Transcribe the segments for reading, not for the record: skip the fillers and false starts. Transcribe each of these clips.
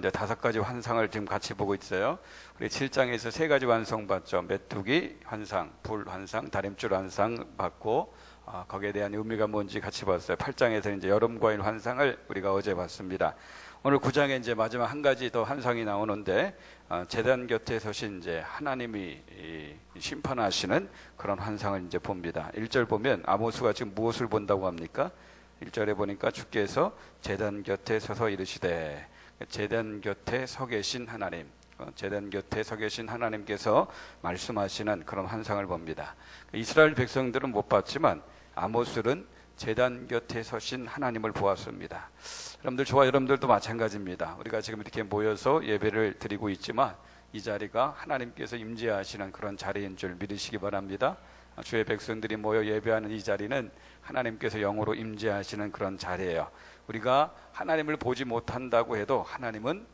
이제 5가지 환상을 지금 같이 보고 있어요. 우리 7장에서 3가지 환상 봤죠. 메뚜기 환상, 불 환상, 다림줄 환상 봤고, 거기에 대한 의미가 뭔지 같이 봤어요. 8장에서 이제 여름 과일 환상을 우리가 어제 봤습니다. 오늘 9장에 이제 마지막 한 가지 더 환상이 나오는데, 제단 곁에 서신 이제 하나님이 심판하시는 그런 환상을 이제 봅니다. 1절 보면 아모스가 지금 무엇을 본다고 합니까? 1절에 보니까 주께서 제단 곁에 서서 이르시되, 제단 곁에 서 계신 하나님, 제단 곁에 서 계신 하나님께서 말씀하시는 그런 환상을 봅니다. 이스라엘 백성들은 못 봤지만 아모스는 제단 곁에 서신 하나님을 보았습니다. 여러분들, 저와 여러분들도 마찬가지입니다. 우리가 지금 이렇게 모여서 예배를 드리고 있지만 이 자리가 하나님께서 임재하시는 그런 자리인 줄 믿으시기 바랍니다. 주의 백성들이 모여 예배하는 이 자리는 하나님께서 영으로 임재하시는 그런 자리예요. 우리가 하나님을 보지 못한다고 해도 하나님은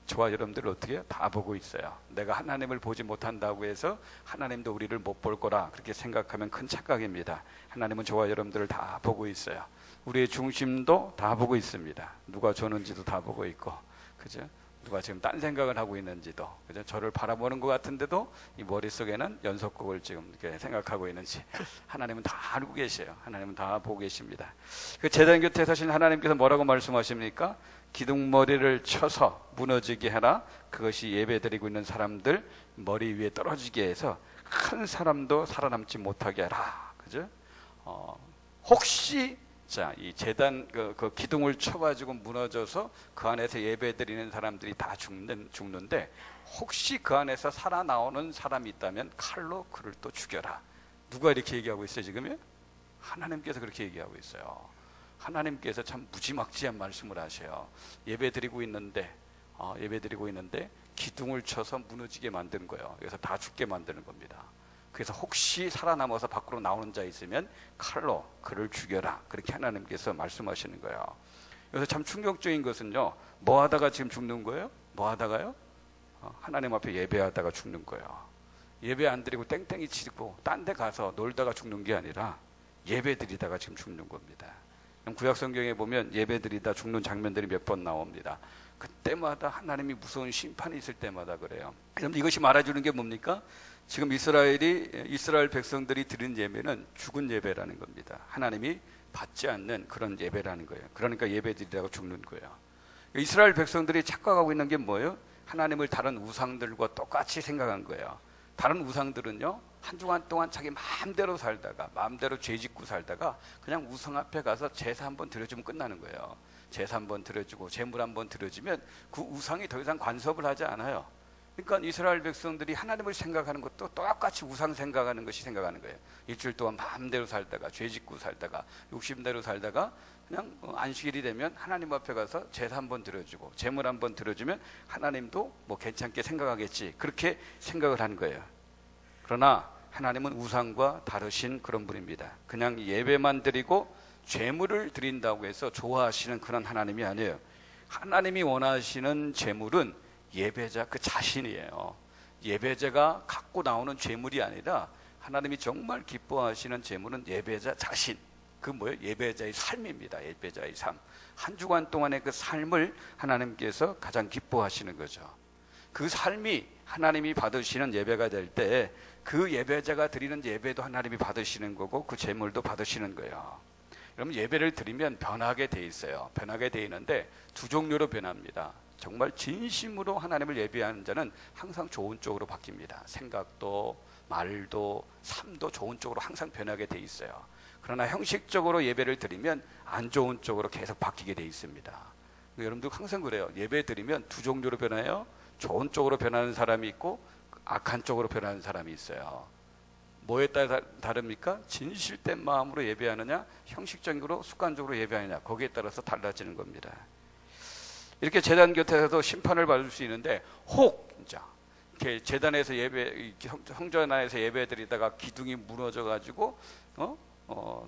저와 여러분들을 어떻게 해요? 다 보고 있어요. 내가 하나님을 보지 못한다고 해서 하나님도 우리를 못 볼 거라 그렇게 생각하면 큰 착각입니다. 하나님은 저와 여러분들을 다 보고 있어요. 우리의 중심도 다 보고 있습니다. 누가 조는지도 다 보고 있고, 그죠? 누가 지금 딴 생각을 하고 있는지도, 그죠? 저를 바라보는 것 같은데도 이 머릿속에는 연속곡을 지금 이렇게 생각하고 있는지 하나님은 다 알고 계셔요. 하나님은 다 보고 계십니다. 그 제단 곁에 서신 하나님께서 뭐라고 말씀하십니까? 기둥머리를 쳐서 무너지게 해라. 그것이 예배드리고 있는 사람들 머리 위에 떨어지게 해서 큰 사람도 살아남지 못하게 해라. 그죠? 혹시 이 제단 그 기둥을 쳐가지고 무너져서 그 안에서 예배드리는 사람들이 다 죽는데 혹시 그 안에서 살아나오는 사람이 있다면 칼로 그를 또 죽여라. 누가 이렇게 얘기하고 있어요 지금요? 하나님께서 그렇게 얘기하고 있어요. 하나님께서 참 무지막지한 말씀을 하셔요. 예배드리고 있는데 기둥을 쳐서 무너지게 만드는 거예요. 그래서 다 죽게 만드는 겁니다. 그래서 혹시 살아남아서 밖으로 나오는 자 있으면 칼로 그를 죽여라. 그렇게 하나님께서 말씀하시는 거예요. 그래서 참 충격적인 것은요, 뭐 하다가 지금 죽는 거예요? 뭐 하다가요? 하나님 앞에 예배하다가 죽는 거예요. 예배 안 드리고 땡땡이 치고 딴 데 가서 놀다가 죽는 게 아니라 예배 드리다가 지금 죽는 겁니다. 구약 성경에 보면 예배 드리다 죽는 장면들이 몇 번 나옵니다. 그때마다 하나님이 무서운 심판이 있을 때마다 그래요. 그럼 이것이 말해주는 게 뭡니까? 지금 이스라엘 백성들이 드린 예배는 죽은 예배라는 겁니다. 하나님이 받지 않는 그런 예배라는 거예요. 그러니까 예배 드리다가 죽는 거예요. 이스라엘 백성들이 착각하고 있는 게 뭐예요? 하나님을 다른 우상들과 똑같이 생각한 거예요. 다른 우상들은요, 한 주간 동안 자기 마음대로 살다가, 마음대로 죄 짓고 살다가 그냥 우상 앞에 가서 제사 한번 드려주면 끝나는 거예요. 제사 한번 드려주고 제물 한번 드려주면 그 우상이 더 이상 간섭을 하지 않아요. 그러니까 이스라엘 백성들이 하나님을 생각하는 것도 똑같이 우상 생각하는 것이 생각하는 거예요. 일주일 동안 마음대로 살다가, 죄 짓고 살다가, 욕심대로 살다가 그냥 안식일이 되면 하나님 앞에 가서 제사 한번 드려주고 제물 한번 드려주면 하나님도 뭐 괜찮게 생각하겠지, 그렇게 생각을 한 거예요. 그러나 하나님은 우상과 다르신 그런 분입니다. 그냥 예배만 드리고 제물을 드린다고 해서 좋아하시는 그런 하나님이 아니에요. 하나님이 원하시는 제물은 예배자 그 자신이에요. 예배자가 갖고 나오는 제물이 아니라 하나님이 정말 기뻐하시는 제물은 예배자 자신, 그 뭐예요? 예배자의 삶입니다. 예배자의 삶. 한 주간 동안의 그 삶을 하나님께서 가장 기뻐하시는 거죠. 그 삶이 하나님이 받으시는 예배가 될 때 그 예배자가 드리는 예배도 하나님이 받으시는 거고 그 제물도 받으시는 거예요. 여러분, 예배를 드리면 변하게 돼 있어요. 변하게 돼 있는데 두 종류로 변합니다. 정말 진심으로 하나님을 예배하는 자는 항상 좋은 쪽으로 바뀝니다. 생각도 말도 삶도 좋은 쪽으로 항상 변하게 돼 있어요. 그러나 형식적으로 예배를 드리면 안 좋은 쪽으로 계속 바뀌게 돼 있습니다. 여러분도 항상 그래요. 예배 드리면 두 종류로 변해요. 좋은 쪽으로 변하는 사람이 있고 악한 쪽으로 변하는 사람이 있어요. 뭐에 따라 다릅니까? 진실된 마음으로 예배하느냐, 형식적으로 습관적으로 예배하느냐, 거기에 따라서 달라지는 겁니다. 이렇게 제단 곁에서도 심판을 받을 수 있는데, 혹 이렇게 제단에서 성전 안에서 예배드리다가 기둥이 무너져가지고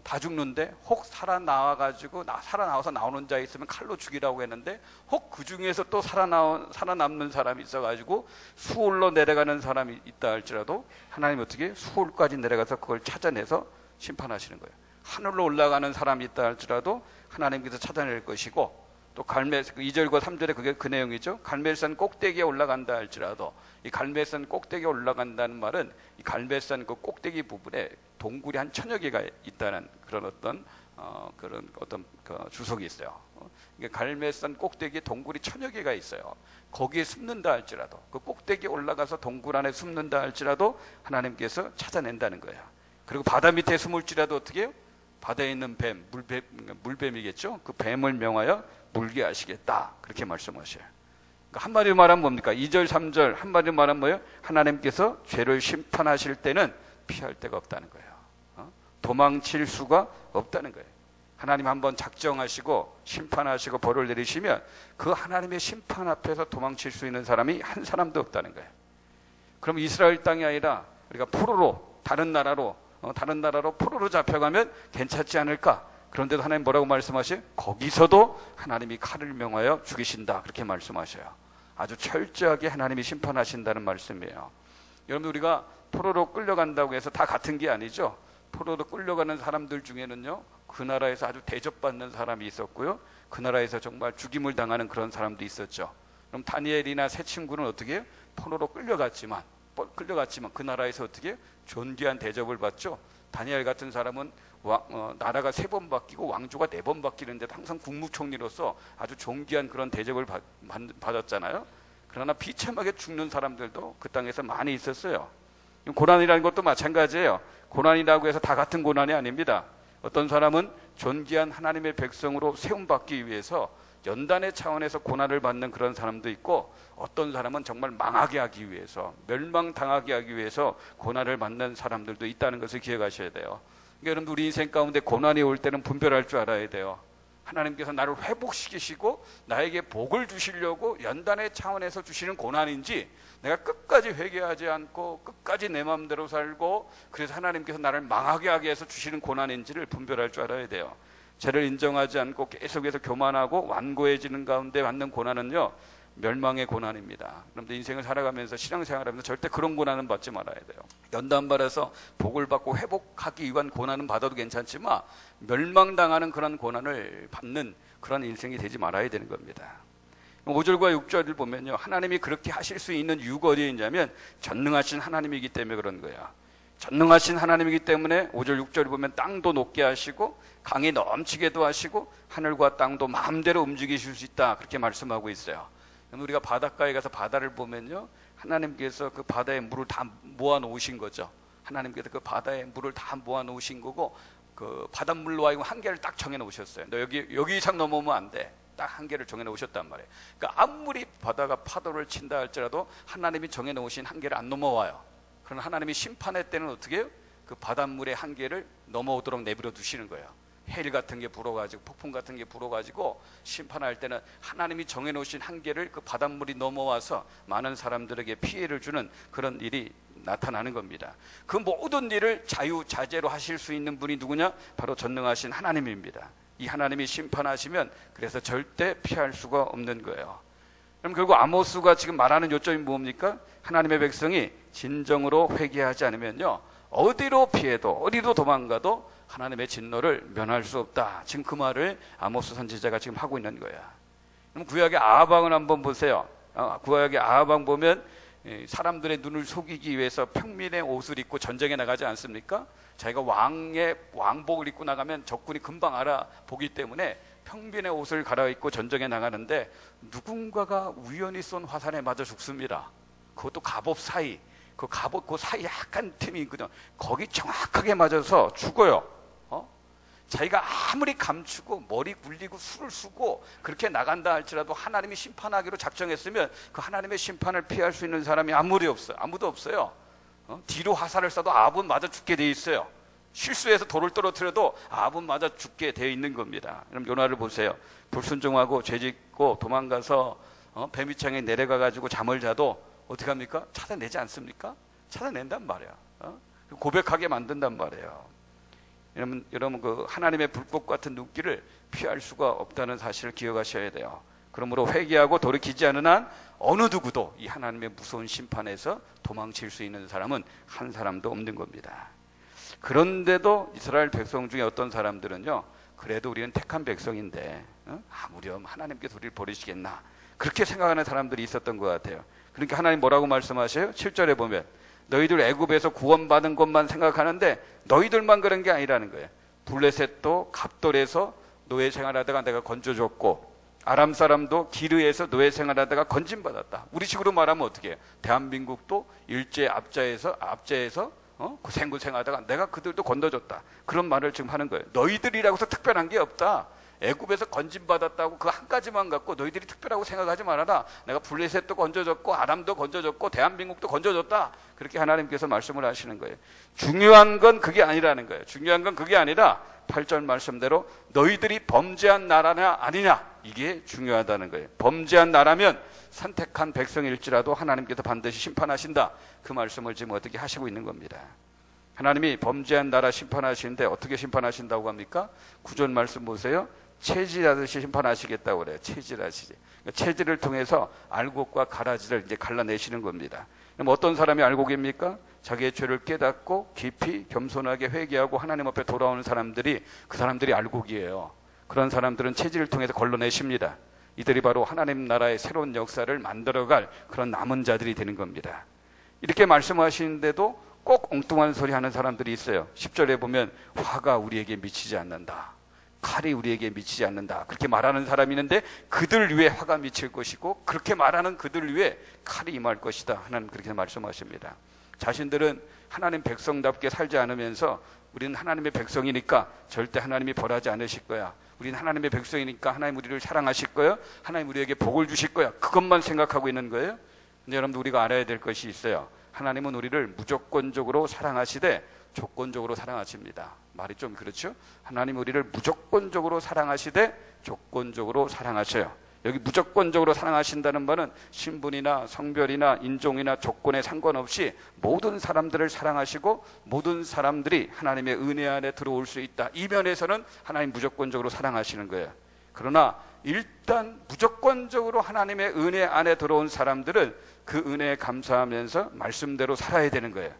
다 죽는데 혹 살아나와서 나오는 자 있으면 칼로 죽이라고 했는데 혹 그 중에서 또 살아남는 사람이 있어가지고 수월로 내려가는 사람이 있다 할지라도 하나님 어떻게 수월까지 내려가서 그걸 찾아내서 심판하시는 거예요. 하늘로 올라가는 사람이 있다 할지라도 하나님께서 찾아낼 것이고 또 2절과 3절에 그게 그 내용이죠. 갈멜산 꼭대기에 올라간다 할지라도, 이 갈멜산 꼭대기에 올라간다는 말은 이 갈멜산 그 꼭대기 부분에 동굴이 한 1000여 개가 있다는 그런 어떤 그 주석이 있어요. 갈멜산 꼭대기에 동굴이 1000여 개가 있어요. 거기에 숨는다 할지라도, 그 꼭대기에 올라가서 동굴 안에 숨는다 할지라도 하나님께서 찾아낸다는 거예요. 그리고 바다 밑에 숨을지라도 어떻게 해요? 바다에 있는 뱀, 물뱀이겠죠. 그 뱀을 명하여 물게 하시겠다, 그렇게 말씀하셔요. 그러니까 한마디로 말하면 뭡니까? 2절 3절 한마디로 말하면 뭐예요? 하나님께서 죄를 심판하실 때는 피할 데가 없다는 거예요. 도망칠 수가 없다는 거예요. 하나님 한번 작정하시고 심판하시고 벌을 내리시면 그 하나님의 심판 앞에서 도망칠 수 있는 사람이 한 사람도 없다는 거예요. 그럼 이스라엘 땅이 아니라 우리가 포로로 다른 나라로 포로로 잡혀가면 괜찮지 않을까? 그런데도 하나님 뭐라고 말씀하셔요? 거기서도 하나님이 칼을 명하여 죽이신다, 그렇게 말씀하셔요. 아주 철저하게 하나님이 심판하신다는 말씀이에요. 여러분, 우리가 포로로 끌려간다고 해서 다 같은 게 아니죠. 포로로 끌려가는 사람들 중에는요, 그 나라에서 아주 대접받는 사람이 있었고요, 그 나라에서 정말 죽임을 당하는 그런 사람도 있었죠. 그럼 다니엘이나 세 친구는 어떻게 해요? 포로로 끌려갔지만 그 나라에서 어떻게 해요? 존귀한 대접을 받죠. 다니엘 같은 사람은 나라가 3번 바뀌고 왕조가 4번 바뀌는데도 항상 국무총리로서 아주 존귀한 그런 대접을 받았잖아요. 그러나 비참하게 죽는 사람들도 그 땅에서 많이 있었어요. 고난이라는 것도 마찬가지예요. 고난이라고 해서 다 같은 고난이 아닙니다. 어떤 사람은 존귀한 하나님의 백성으로 세움받기 위해서 연단의 차원에서 고난을 받는 그런 사람도 있고, 어떤 사람은 정말 망하게 하기 위해서, 멸망당하게 하기 위해서 고난을 받는 사람들도 있다는 것을 기억하셔야 돼요. 그러니까 여러분, 우리 인생 가운데 고난이 올 때는 분별할 줄 알아야 돼요. 하나님께서 나를 회복시키시고 나에게 복을 주시려고 연단의 차원에서 주시는 고난인지, 내가 끝까지 회개하지 않고 끝까지 내 마음대로 살고 그래서 하나님께서 나를 망하게 하기 위해서 주시는 고난인지를 분별할 줄 알아야 돼요. 죄를 인정하지 않고 계속해서 교만하고 완고해지는 가운데 받는 고난은요, 멸망의 고난입니다. 그런데 인생을 살아가면서 신앙생활하면서 절대 그런 고난은 받지 말아야 돼요. 연단받아서 복을 받고 회복하기 위한 고난은 받아도 괜찮지만 멸망당하는 그런 고난을 받는 그런 인생이 되지 말아야 되는 겁니다. 5절과 6절을 보면요, 하나님이 그렇게 하실 수 있는 이유가 어디에 있냐면 전능하신 하나님이기 때문에 그런 거예요. 전능하신 하나님이기 때문에 5절 6절을 보면 땅도 녹게 하시고 강이 넘치게도 하시고 하늘과 땅도 마음대로 움직이실 수 있다, 그렇게 말씀하고 있어요. 우리가 바닷가에 가서 바다를 보면요, 하나님께서 그 바다의 물을 다 모아 놓으신 거죠. 하나님께서 그 바다의 물을 다 모아 놓으신 거고, 그 바닷물로 하여금 한계를 딱 정해 놓으셨어요. 너 여기 이상 넘어오면 안 돼. 딱 한계를 정해 놓으셨단 말이에요. 그러니까 아무리 바다가 파도를 친다 할지라도 하나님이 정해 놓으신 한계를 안 넘어와요. 그러나 하나님이 심판할 때는 어떻게 해요? 그 바닷물의 한계를 넘어오도록 내버려 두시는 거예요. 해일 같은 게 불어가지고 폭풍 같은 게 불어가지고 심판할 때는 하나님이 정해놓으신 한계를 그 바닷물이 넘어와서 많은 사람들에게 피해를 주는 그런 일이 나타나는 겁니다. 그 모든 일을 자유자재로 하실 수 있는 분이 누구냐? 바로 전능하신 하나님입니다. 이 하나님이 심판하시면 그래서 절대 피할 수가 없는 거예요. 그럼 결국 아모스가 지금 말하는 요점이 뭡니까? 하나님의 백성이 진정으로 회개하지 않으면요, 어디로 피해도 어디로 도망가도 하나님의 진노를 면할 수 없다. 지금 그 말을 아모스 선지자가 지금 하고 있는 거야. 그럼 구약의 아하방을 한번 보세요. 구약의 아하방 보면 사람들의 눈을 속이기 위해서 평민의 옷을 입고 전쟁에 나가지 않습니까? 자기가 왕의 왕복을 입고 나가면 적군이 금방 알아보기 때문에 평민의 옷을 갈아입고 전쟁에 나가는데 누군가가 우연히 쏜 화살에 맞아 죽습니다. 그것도 갑옷 사이, 그 갑옷 그 사이 약간 틈이 있거든요. 거기 정확하게 맞아서 죽어요. 자기가 아무리 감추고 머리 굴리고 술을 쓰고 그렇게 나간다 할지라도 하나님이 심판하기로 작정했으면 그 하나님의 심판을 피할 수 있는 사람이 아무도 없어요. 뒤로 화살을 쏴도 아합은 맞아 죽게 돼 있어요. 실수해서 돌을 떨어뜨려도 아합은 맞아 죽게 되어 있는 겁니다. 그럼 요나를 보세요. 불순종하고 죄짓고 도망가서 뱀위창에 내려가 가지고 잠을 자도 어떻게 합니까? 찾아내지 않습니까? 찾아낸단 말이야. 고백하게 만든단 말이에요. 여러분 그 하나님의 불꽃 같은 눈길을 피할 수가 없다는 사실을 기억하셔야 돼요. 그러므로 회개하고 돌이키지 않은 한 어느 누구도 이 하나님의 무서운 심판에서 도망칠 수 있는 사람은 한 사람도 없는 겁니다. 그런데도 이스라엘 백성 중에 어떤 사람들은요, 그래도 우리는 택한 백성인데 아무렴 하나님께서 우리를 버리시겠나, 그렇게 생각하는 사람들이 있었던 것 같아요. 그러니까 하나님 뭐라고 말씀하셔요? 7절에 보면 너희들 애굽에서 구원받은 것만 생각하는데 너희들만 그런 게 아니라는 거예요. 블레셋도 갑돌에서 노예 생활하다가 내가 건져줬고, 아람 사람도 기르에서 노예 생활하다가 건진받았다. 우리 식으로 말하면 어떻게 해요? 대한민국도 일제 압제에서 고생하다가 내가 그들도 건져줬다. 그런 말을 지금 하는 거예요. 너희들이라고 해서 특별한 게 없다. 애굽에서 건진받았다고 그 한 가지만 갖고 너희들이 특별하고 생각하지 말아라. 내가 블레셋도 건져줬고 아람도 건져줬고 대한민국도 건져줬다. 그렇게 하나님께서 말씀을 하시는 거예요. 중요한 건 그게 아니라는 거예요. 중요한 건 그게 아니라 8절 말씀대로 너희들이 범죄한 나라냐 아니냐, 이게 중요하다는 거예요. 범죄한 나라면 선택한 백성일지라도 하나님께서 반드시 심판하신다. 그 말씀을 지금 어떻게 하시고 있는 겁니다. 하나님이 범죄한 나라 심판하시는데 어떻게 심판하신다고 합니까? 9절 말씀 보세요. 체질하듯이 심판하시겠다고 그래요. 체질하시지. 그러니까 체질을 통해서 알곡과 가라지를 이제 갈라내시는 겁니다. 그럼 어떤 사람이 알곡입니까? 자기의 죄를 깨닫고 깊이 겸손하게 회개하고 하나님 앞에 돌아오는 사람들이, 그 사람들이 알곡이에요. 그런 사람들은 체질을 통해서 걸러내십니다. 이들이 바로 하나님 나라의 새로운 역사를 만들어갈 그런 남은 자들이 되는 겁니다. 이렇게 말씀하시는데도 꼭 엉뚱한 소리 하는 사람들이 있어요. 10절에 보면 화가 우리에게 미치지 않는다, 칼이 우리에게 미치지 않는다, 그렇게 말하는 사람이 있는데 그들 위에 화가 미칠 것이고 그렇게 말하는 그들 위에 칼이 임할 것이다. 하나님 그렇게 말씀하십니다. 자신들은 하나님 백성답게 살지 않으면서 우리는 하나님의 백성이니까 절대 하나님이 벌하지 않으실 거야, 우리는 하나님의 백성이니까 하나님 우리를 사랑하실 거야, 하나님 우리에게 복을 주실 거야, 그것만 생각하고 있는 거예요. 근데 여러분들 우리가 알아야 될 것이 있어요. 하나님은 우리를 무조건적으로 사랑하시되 조건적으로 사랑하십니다. 말이 좀 그렇죠? 하나님 우리를 무조건적으로 사랑하시되 조건적으로 사랑하셔요. 여기 무조건적으로 사랑하신다는 말은 신분이나 성별이나 인종이나 조건에 상관없이 모든 사람들을 사랑하시고 모든 사람들이 하나님의 은혜 안에 들어올 수 있다. 이 면에서는 하나님 무조건적으로 사랑하시는 거예요. 그러나 일단 무조건적으로 하나님의 은혜 안에 들어온 사람들은 그 은혜에 감사하면서 말씀대로 살아야 되는 거예요.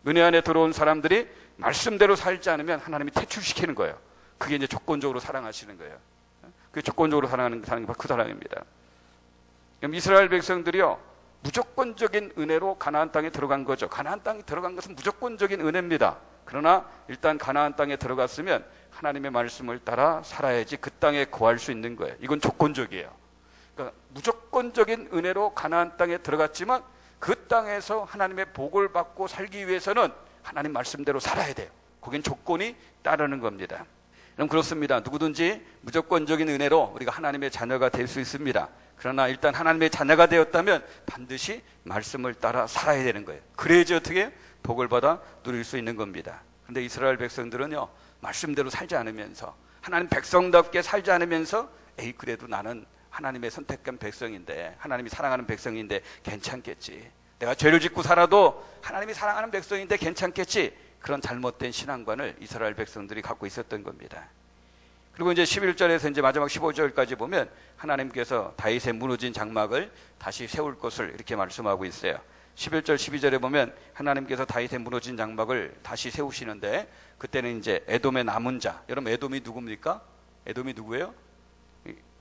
은혜 안에 들어온 사람들이 말씀대로 살지 않으면 하나님이 퇴출시키는 거예요. 그게 이제 조건적으로 사랑하시는 거예요. 그 조건적으로 사랑하는 게 바로 그 사랑입니다. 그럼 이스라엘 백성들이요, 무조건적인 은혜로 가나안 땅에 들어간 거죠. 가나안 땅에 들어간 것은 무조건적인 은혜입니다. 그러나 일단 가나안 땅에 들어갔으면 하나님의 말씀을 따라 살아야지 그 땅에 거할 수 있는 거예요. 이건 조건적이에요. 그러니까 무조건적인 은혜로 가나안 땅에 들어갔지만 그 땅에서 하나님의 복을 받고 살기 위해서는 하나님 말씀대로 살아야 돼요. 거긴 조건이 따르는 겁니다. 그럼 그렇습니다. 누구든지 무조건적인 은혜로 우리가 하나님의 자녀가 될 수 있습니다. 그러나 일단 하나님의 자녀가 되었다면 반드시 말씀을 따라 살아야 되는 거예요. 그래야지 어떻게 복을 받아 누릴 수 있는 겁니다. 그런데 이스라엘 백성들은요, 말씀대로 살지 않으면서, 하나님 백성답게 살지 않으면서, 그래도 나는 하나님의 선택한 백성인데, 하나님이 사랑하는 백성인데 괜찮겠지, 내가 죄를 짓고 살아도 하나님이 사랑하는 백성인데 괜찮겠지, 그런 잘못된 신앙관을 이스라엘 백성들이 갖고 있었던 겁니다. 그리고 이제 11절에서 이제 마지막 15절까지 보면 하나님께서 다윗의 무너진 장막을 다시 세울 것을 이렇게 말씀하고 있어요. 11절 12절에 보면 하나님께서 다윗의 무너진 장막을 다시 세우시는데, 그때는 이제 에돔의 남은 자, 여러분 에돔이 누굽니까? 에돔이 누구예요?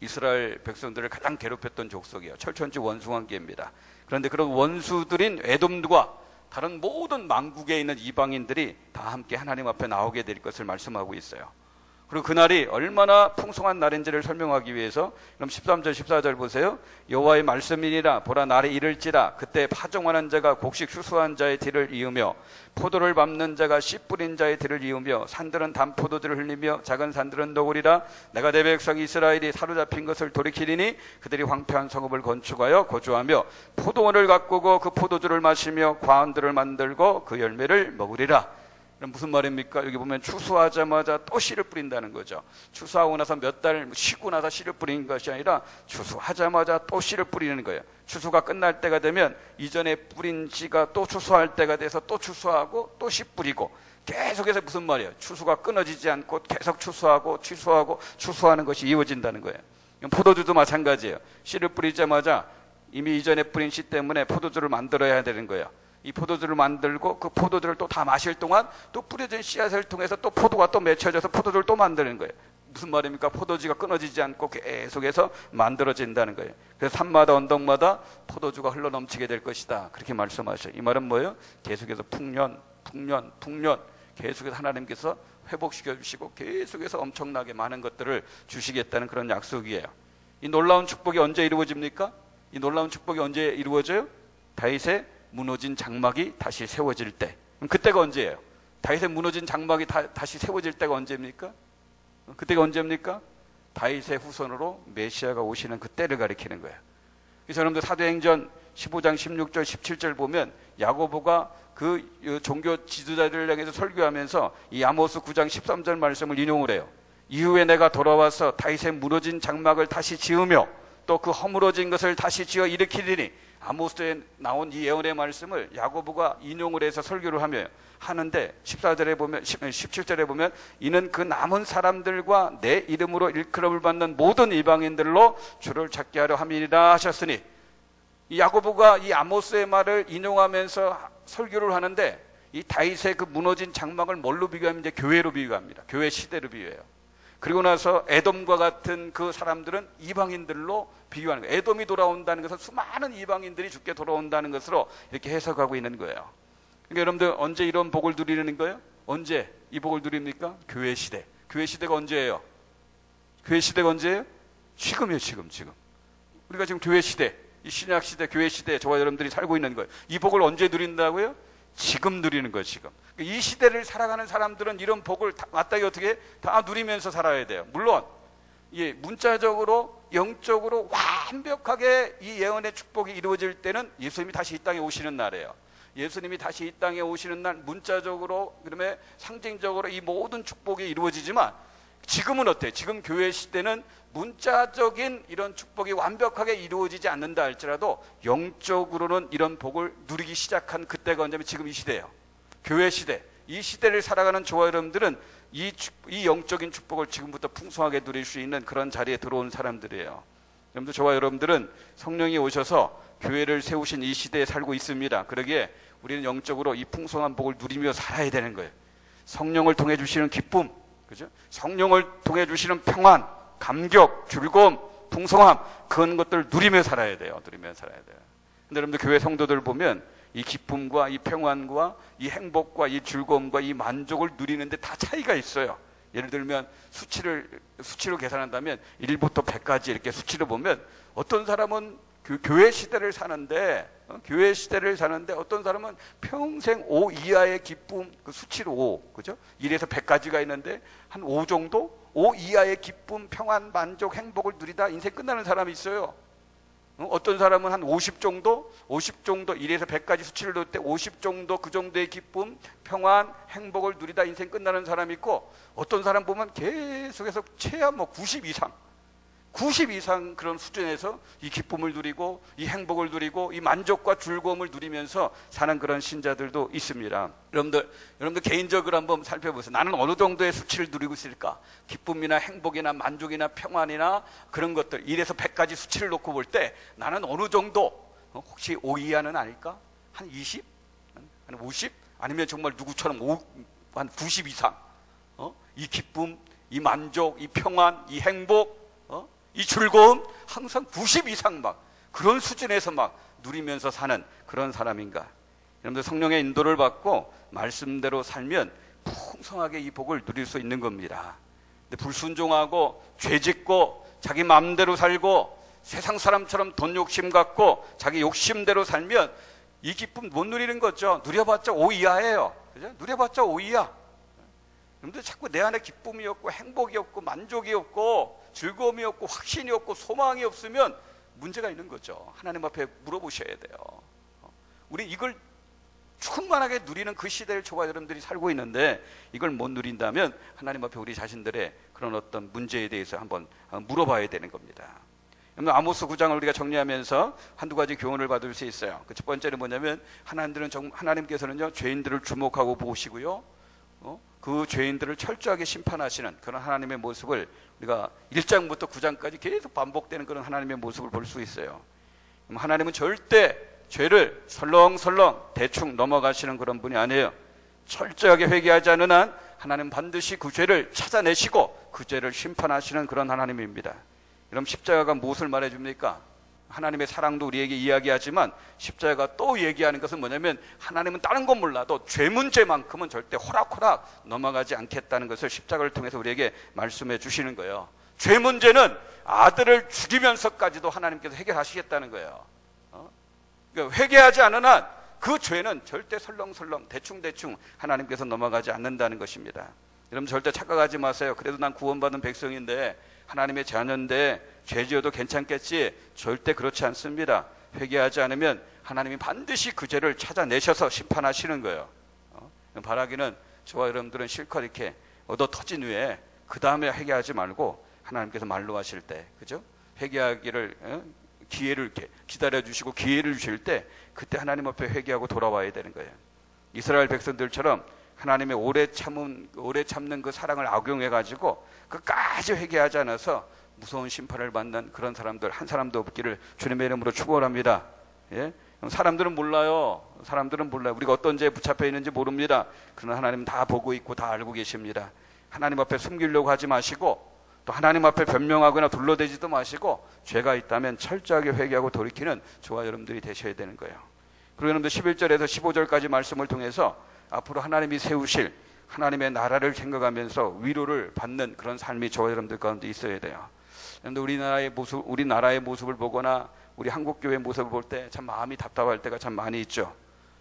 이스라엘 백성들을 가장 괴롭혔던 족속이에요. 철천지 원수관계입니다. 그런데 그런 원수들인 에돔과 다른 모든 만국에 있는 이방인들이 다 함께 하나님 앞에 나오게 될 것을 말씀하고 있어요. 그리고 그날이 얼마나 풍성한 날인지를 설명하기 위해서 그럼 13절 14절 보세요. 여호와의 말씀이니라, 보라 날이 이를지라, 그때 파종하는 자가 곡식 추수한 자의 뒤를 이으며 포도를 밟는 자가 씨 뿌린 자의 뒤를 이으며 산들은 단포도주를 흘리며 작은 산들은 너구리라. 내가 내 백성 이스라엘이 사로잡힌 것을 돌이키리니 그들이 황폐한 성읍을 건축하여 거주하며 포도원을 가꾸고 그 포도주를 마시며 과원들을 만들고 그 열매를 먹으리라. 무슨 말입니까? 여기 보면 추수하자마자 또 씨를 뿌린다는 거죠. 추수하고 나서 몇 달 쉬고 나서 씨를 뿌리는 것이 아니라 추수하자마자 또 씨를 뿌리는 거예요. 추수가 끝날 때가 되면 이전에 뿌린 씨가 또 추수할 때가 돼서 또 추수하고 또 씨 뿌리고, 계속해서 무슨 말이에요? 추수가 끊어지지 않고 계속 추수하고 취수하고 추수하는 것이 이어진다는 거예요. 포도주도 마찬가지예요. 씨를 뿌리자마자 이미 이전에 뿌린 씨 때문에 포도주를 만들어야 되는 거예요. 이 포도주를 만들고 그 포도주를 또 다 마실 동안 또 뿌려진 씨앗을 통해서 또 포도가 또 맺혀져서 포도주를 또 만드는 거예요. 무슨 말입니까? 포도주가 끊어지지 않고 계속해서 만들어진다는 거예요. 그래서 산마다 언덕마다 포도주가 흘러넘치게 될 것이다. 그렇게 말씀하셔요. 이 말은 뭐예요? 계속해서 풍년 계속해서 하나님께서 회복시켜 주시고 계속해서 엄청나게 많은 것들을 주시겠다는 그런 약속이에요. 이 놀라운 축복이 언제 이루어집니까? 이 놀라운 축복이 언제 이루어져요? 다윗의 무너진 장막이 다시 세워질 때. 그럼 그때가 언제예요? 다윗의 무너진 장막이 다시 세워질 때가 언제입니까? 그때가 언제입니까? 다윗의 후손으로 메시아가 오시는 그때를 가리키는 거예요. 그래서 여러분들 사도행전 15장 16절 17절 보면 야고보가 그 종교 지도자들을 향해서 설교하면서 이 아모스 9장 13절 말씀을 인용을 해요. 이후에 내가 돌아와서 다윗의 무너진 장막을 다시 지으며 또 그 허물어진 것을 다시 지어 일으키리니, 아모스에 나온 이 예언의 말씀을 야고보가 인용을 해서 설교를 하는데 14절에 보면 17절에 보면 이는 그 남은 사람들과 내 이름으로 일컬음을 받는 모든 이방인들로 주를 찾게 하려 함이니라 하셨으니, 이 야고보가 이 아모스의 말을 인용하면서 설교를 하는데 이 다윗의 그 무너진 장막을 뭘로 비교하면 이제 교회로 비교합니다. 교회 시대로 비교해요. 그리고 나서 에돔과 같은 그 사람들은 이방인들로 비교하는 거예요. 에돔이 돌아온다는 것은 수많은 이방인들이 죽게 돌아온다는 것으로 이렇게 해석하고 있는 거예요. 그러니까 여러분들 언제 이런 복을 누리는 거예요? 언제 이 복을 누립니까? 교회 시대. 교회 시대가 언제예요? 교회 시대가 언제예요? 지금이에요. 지금. 우리가 지금 교회 시대, 이 신약 시대, 교회 시대에 저와 여러분들이 살고 있는 거예요. 이 복을 언제 누린다고요? 지금 누리는 거예요. 지금. 이 시대를 살아가는 사람들은 이런 복을 마땅히 어떻게 다 누리면서 살아야 돼요. 물론 문자적으로 영적으로 완벽하게 이 예언의 축복이 이루어질 때는 예수님이 다시 이 땅에 오시는 날이에요. 예수님이 다시 이 땅에 오시는 날 문자적으로, 그다음에 상징적으로 이 모든 축복이 이루어지지만, 지금은 어때요? 지금 교회 시대는 문자적인 이런 축복이 완벽하게 이루어지지 않는다 할지라도 영적으로는 이런 복을 누리기 시작한 그때가 언제면 지금 이 시대예요. 교회 시대. 이 시대를 살아가는 저와 여러분들은 이 영적인 축복을 지금부터 풍성하게 누릴 수 있는 그런 자리에 들어온 사람들이에요. 여러분들, 저와 여러분들은 성령이 오셔서 교회를 세우신 이 시대에 살고 있습니다. 그러기에 우리는 영적으로 이 풍성한 복을 누리며 살아야 되는 거예요. 성령을 통해 주시는 기쁨, 그죠? 성령을 통해 주시는 평안, 감격, 즐거움, 풍성함, 그런 것들을 누리며 살아야 돼요. 누리며 살아야 돼요. 근데 여러분들 교회 성도들 보면 이 기쁨과 이 평안과 이 행복과 이 즐거움과 이 만족을 누리는데 다 차이가 있어요. 예를 들면 수치로 계산한다면 1부터 100까지 이렇게 수치로 보면 어떤 사람은 교회 시대를 사는데 어떤 사람은 평생 5 이하의 기쁨, 그 수치로 5, 그죠? 1에서 100까지가 있는데 한 5 정도? 5 이하의 기쁨, 평안, 만족, 행복을 누리다 인생 끝나는 사람이 있어요. 어떤 사람은 한 50 정도, 1에서 100까지 수치를 놓을 때 50 정도, 그 정도의 기쁨, 평안, 행복을 누리다 인생 끝나는 사람이 있고, 어떤 사람 보면 계속해서 최하 90 이상 그런 수준에서 이 기쁨을 누리고 이 행복을 누리고 이 만족과 즐거움을 누리면서 사는 그런 신자들도 있습니다. 여러분들 개인적으로 한번 살펴보세요. 나는 어느 정도의 수치를 누리고 있을까? 기쁨이나 행복이나 만족이나 평안이나 그런 것들 1에서 100까지 수치를 놓고 볼 때 나는 어느 정도, 혹시 5 이하는 아닐까? 한 20? 한 50? 아니면 정말 누구처럼 한 90 이상 이 기쁨, 이 만족, 이 평안, 이 행복, 이 즐거움 항상 90 이상 막 그런 수준에서 막 누리면서 사는 그런 사람인가? 여러분들 성령의 인도를 받고 말씀대로 살면 풍성하게 이 복을 누릴 수 있는 겁니다. 근데 불순종하고 죄짓고 자기 마음대로 살고 세상 사람처럼 돈 욕심 갖고 자기 욕심대로 살면 이 기쁨 못 누리는 거죠. 누려봤자 5 이하예요. 그죠? 누려봤자 5 이하. 여러분들 자꾸 내 안에 기쁨이 없고 행복이 없고 만족이 없고 즐거움이 없고 확신이 없고 소망이 없으면 문제가 있는 거죠. 하나님 앞에 물어보셔야 돼요. 우리 이걸 충만하게 누리는 그 시대를 저와 여러분들이 살고 있는데 이걸 못 누린다면 하나님 앞에 우리 자신들의 그런 어떤 문제에 대해서 한번 물어봐야 되는 겁니다. 아모스 9장을 우리가 정리하면서 한두 가지 교훈을 받을 수 있어요. 그 첫 번째는 뭐냐면 하나님께서는요 죄인들을 주목하고 보시고요 그 죄인들을 철저하게 심판하시는 그런 하나님의 모습을 우리가 1장부터 9장까지 계속 반복되는 그런 하나님의 모습을 볼 수 있어요. 하나님은 절대 죄를 설렁설렁 대충 넘어가시는 그런 분이 아니에요. 철저하게 회개하지 않는 한 하나님 반드시 그 죄를 찾아내시고 그 죄를 심판하시는 그런 하나님입니다. 그럼 십자가가 무엇을 말해줍니까? 하나님의 사랑도 우리에게 이야기하지만 십자가가 또 얘기하는 것은 뭐냐면 하나님은 다른 건 몰라도 죄 문제만큼은 절대 호락호락 넘어가지 않겠다는 것을 십자가를 통해서 우리에게 말씀해 주시는 거예요. 죄 문제는 아들을 죽이면서까지도 하나님께서 해결하시겠다는 거예요. 그러니까 회개하지 않은 한 그 죄는 절대 설렁설렁 대충대충 하나님께서 넘어가지 않는다는 것입니다. 여러분 절대 착각하지 마세요. 그래도 난 구원받은 백성인데 하나님의 자녀인데 죄 지어도 괜찮겠지? 절대 그렇지 않습니다. 회개하지 않으면 하나님이 반드시 그 죄를 찾아내셔서 심판하시는 거예요. 바라기는 저와 여러분들은 실컷 이렇게 얻어 터진 후에 그 다음에 회개하지 말고 하나님께서 말로 하실 때, 그죠? 회개하기를 기회를 이렇게 기다려 주시고 기회를 주실 때 그때 하나님 앞에 회개하고 돌아와야 되는 거예요. 이스라엘 백성들처럼 하나님의 오래 참는 그 사랑을 악용해 가지고 끝까지 회개하지 않아서 무서운 심판을 받는 그런 사람들 한 사람도 없기를 주님의 이름으로 축원합니다. 예? 사람들은 몰라요. 우리가 어떤 죄에 붙잡혀 있는지 모릅니다. 그러나 하나님은 다 보고 있고 다 알고 계십니다. 하나님 앞에 숨기려고 하지 마시고 또 하나님 앞에 변명하거나 둘러대지도 마시고 죄가 있다면 철저하게 회개하고 돌이키는 저와 여러분들이 되셔야 되는 거예요. 그리고 여러분들 11절에서 15절까지 말씀을 통해서 앞으로 하나님이 세우실 하나님의 나라를 생각하면서 위로를 받는 그런 삶이 저와 여러분들 가운데 있어야 돼요. 여러분들 우리나라의 모습을 보거나 우리 한국교회 모습을 볼 때 참 마음이 답답할 때가 참 많이 있죠.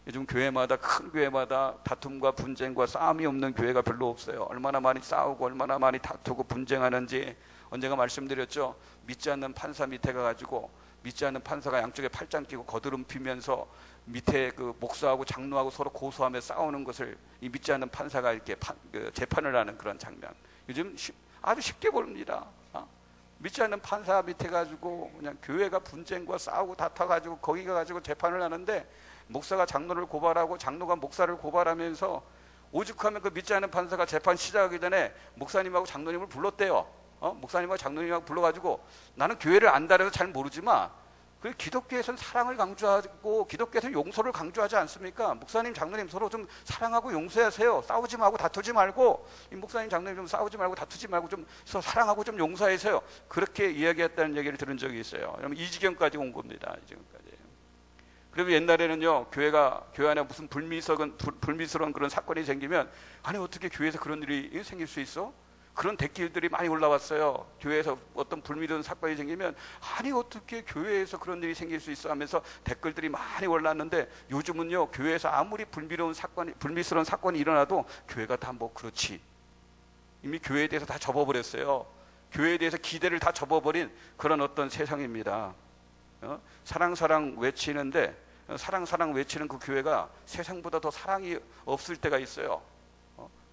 요즘 교회마다 큰 교회마다 다툼과 분쟁과 싸움이 없는 교회가 별로 없어요. 얼마나 많이 싸우고 얼마나 많이 다투고 분쟁하는지 언젠가 말씀드렸죠. 믿지 않는 판사 밑에 가가지고 믿지 않는 판사가 양쪽에 팔짱 끼고 거드름 피면서 밑에 그 목사하고 장로하고 서로 고소하며 싸우는 것을 이 믿지 않는 판사가 이렇게 재판을 하는 그런 장면 요즘 아주 쉽게 봅니다. 믿지 않는 판사 밑에 가지고 그냥 교회가 분쟁과 싸우고 다퉈가지고 거기 가가지고 재판을 하는데 목사가 장로를 고발하고 장로가 목사를 고발하면서 오죽하면 그 믿지 않는 판사가 재판 시작하기 전에 목사님하고 장로님을 불렀대요. 목사님하고 장로님하고 불러가지고 나는 교회를 안다 해서 잘 모르지만 그 기독교에서는 사랑을 강조하고 기독교에서는 용서를 강조하지 않습니까? 목사님 장로님 서로 좀 사랑하고 용서하세요. 싸우지 말고 다투지 말고 이 목사님 장로님 좀 싸우지 말고 다투지 말고 좀 서로 사랑하고 좀 용서하세요. 그렇게 이야기했다는 얘기를 들은 적이 있어요. 여러분 이 지경까지 온 겁니다. 이 지경까지. 그리고 옛날에는요 교회 안에 무슨 불미스러운 그런 사건이 생기면 아니 어떻게 교회에서 그런 일이 생길 수 있어? 그런 댓글들이 많이 올라왔어요. 교회에서 어떤 불미스러운 사건이 생기면 아니 어떻게 교회에서 그런 일이 생길 수 있어 하면서 댓글들이 많이 올랐는데 요즘은요 교회에서 아무리 불미스러운 사건이 일어나도 교회가 다 뭐 그렇지 이미 교회에 대해서 다 접어버렸어요. 교회에 대해서 기대를 다 접어버린 그런 어떤 세상입니다. 사랑 외치는데 사랑 외치는 그 교회가 세상보다 더 사랑이 없을 때가 있어요.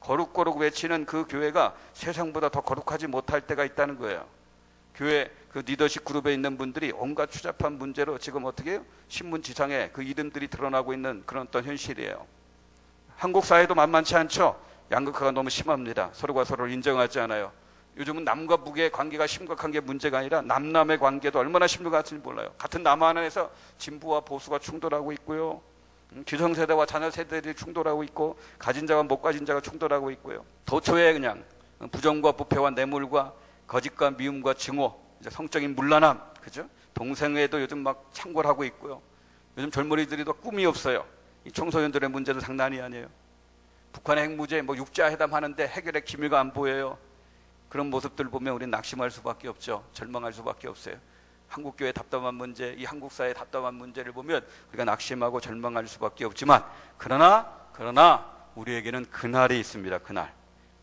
거룩 외치는 그 교회가 세상보다 더 거룩하지 못할 때가 있다는 거예요. 교회 그 리더십 그룹에 있는 분들이 온갖 추잡한 문제로 지금 어떻게 해요? 신문 지상에 그 이름들이 드러나고 있는 그런 어떤 현실이에요. 한국 사회도 만만치 않죠. 양극화가 너무 심합니다. 서로가 서로를 인정하지 않아요. 요즘은 남과 북의 관계가 심각한 게 문제가 아니라 남남의 관계도 얼마나 심각한지 몰라요. 같은 남한 안에서 진보와 보수가 충돌하고 있고요. 기성세대와 자녀세대들이 충돌하고 있고 가진 자와 못 가진 자가 충돌하고 있고요. 도처에 그냥 부정과 부패와 뇌물과 거짓과 미움과 증오, 성적인 문란함, 그죠? 동성애도 요즘 막 창궐하고 있고요. 요즘 젊은이들이도 꿈이 없어요. 이 청소년들의 문제도 장난이 아니에요. 북한의 핵무제 뭐 육자회담 하는데 해결의 기미가 안 보여요. 그런 모습들 보면 우리는 낙심할 수밖에 없죠. 절망할 수밖에 없어요. 한국교회의 답답한 문제, 이 한국 사회의 답답한 문제를 보면 우리가 낙심하고 절망할 수밖에 없지만 그러나 우리에게는 그날이 있습니다. 그날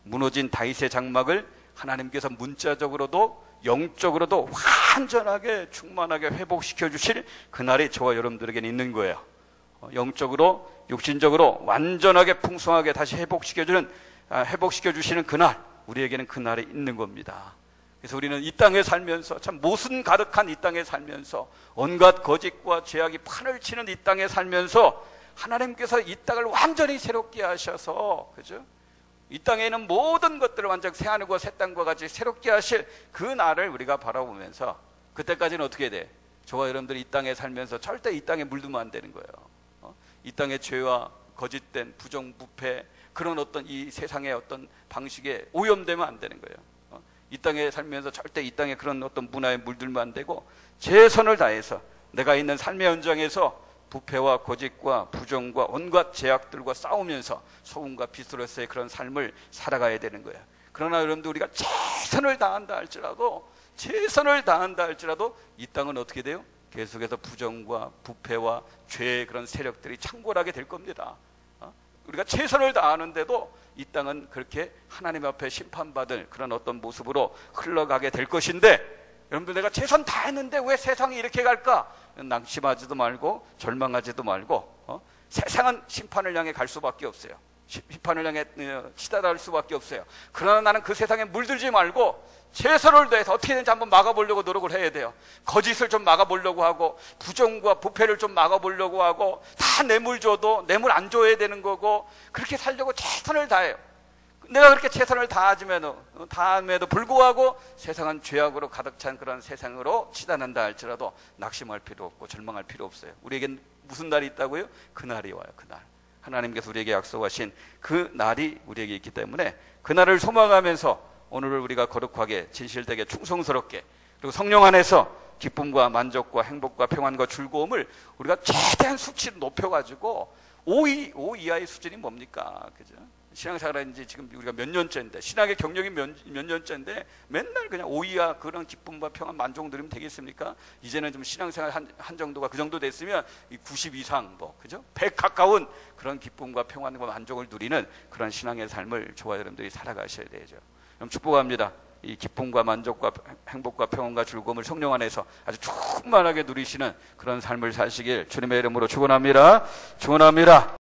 무너진 다윗의 장막을 하나님께서 문자적으로도 영적으로도 완전하게 충만하게 회복시켜 주실 그날이 저와 여러분들에게는 있는 거예요. 영적으로 육신적으로 완전하게 풍성하게 다시 회복시켜 주시는 그날, 우리에게는 그날이 있는 겁니다. 그래서 우리는 이 땅에 살면서 참 모순 가득한 이 땅에 살면서 온갖 거짓과 죄악이 판을 치는 이 땅에 살면서 하나님께서 이 땅을 완전히 새롭게 하셔서, 그죠? 이 땅에 있는 모든 것들을 완전 새하늘과 새 땅과 같이 새롭게 하실 그 날을 우리가 바라보면서 그때까지는 어떻게 돼? 저와 여러분들이 이 땅에 살면서 절대 이 땅에 물들면 안 되는 거예요. 이 땅의 죄와 거짓된 부정부패 그런 어떤 이 세상의 어떤 방식에 오염되면 안 되는 거예요. 이 땅에 살면서 절대 이 땅에 그런 어떤 문화에 물들면 안 되고 최선을 다해서 내가 있는 삶의 현장에서 부패와 고집과 부정과 온갖 제약들과 싸우면서 소금과 빛으로서의 그런 삶을 살아가야 되는 거예요. 그러나 여러분들 우리가 최선을 다한다 할지라도 이 땅은 어떻게 돼요? 계속해서 부정과 부패와 죄의 그런 세력들이 창궐하게 될 겁니다. 우리가 최선을 다하는데도 이 땅은 그렇게 하나님 앞에 심판받을 그런 어떤 모습으로 흘러가게 될 것인데, 여러분들 내가 최선 다했는데 왜 세상이 이렇게 갈까? 낙심하지도 말고 절망하지도 말고 세상은 심판을 향해 갈 수밖에 없어요. 심판을 향해 치닫을 수밖에 없어요. 그러나 나는 그 세상에 물들지 말고 최선을 다해서 어떻게든지 한번 막아보려고 노력을 해야 돼요. 거짓을 좀 막아보려고 하고 부정과 부패를 좀 막아보려고 하고, 다 뇌물 줘도 뇌물 안 줘야 되는 거고, 그렇게 살려고 최선을 다해요. 내가 그렇게 최선을 다함에도 불구하고 세상은 죄악으로 가득 찬 그런 세상으로 치닫는다 할지라도 낙심할 필요 없고 절망할 필요 없어요. 우리에겐 무슨 날이 있다고요? 그 날이 와요. 그 날. 하나님께서 우리에게 약속하신 그 날이 우리에게 있기 때문에 그 날을 소망하면서 오늘을 우리가 거룩하게 진실되게 충성스럽게, 그리고 성령 안에서 기쁨과 만족과 행복과 평안과 즐거움을 우리가 최대한 수치를 높여가지고 5 이하의 수준이 뭡니까? 그죠? 신앙생활한 지 지금 우리가 몇 년째인데, 신앙의 경력이 몇 년째인데 맨날 그냥 5 이하 그런 기쁨과 평안 만족 누리면 되겠습니까? 이제는 좀 신앙생활 한 정도가 그 정도 됐으면 90 이상 그죠? 100 가까운 그런 기쁨과 평안과 만족을 누리는 그런 신앙의 삶을 저와 여러분들이 살아가셔야 되죠. 그럼 축복합니다. 이 기쁨과 만족과 행복과 평안과 즐거움을 성령 안에서 아주 충만하게 누리시는 그런 삶을 사시길 주님의 이름으로 축원합니다.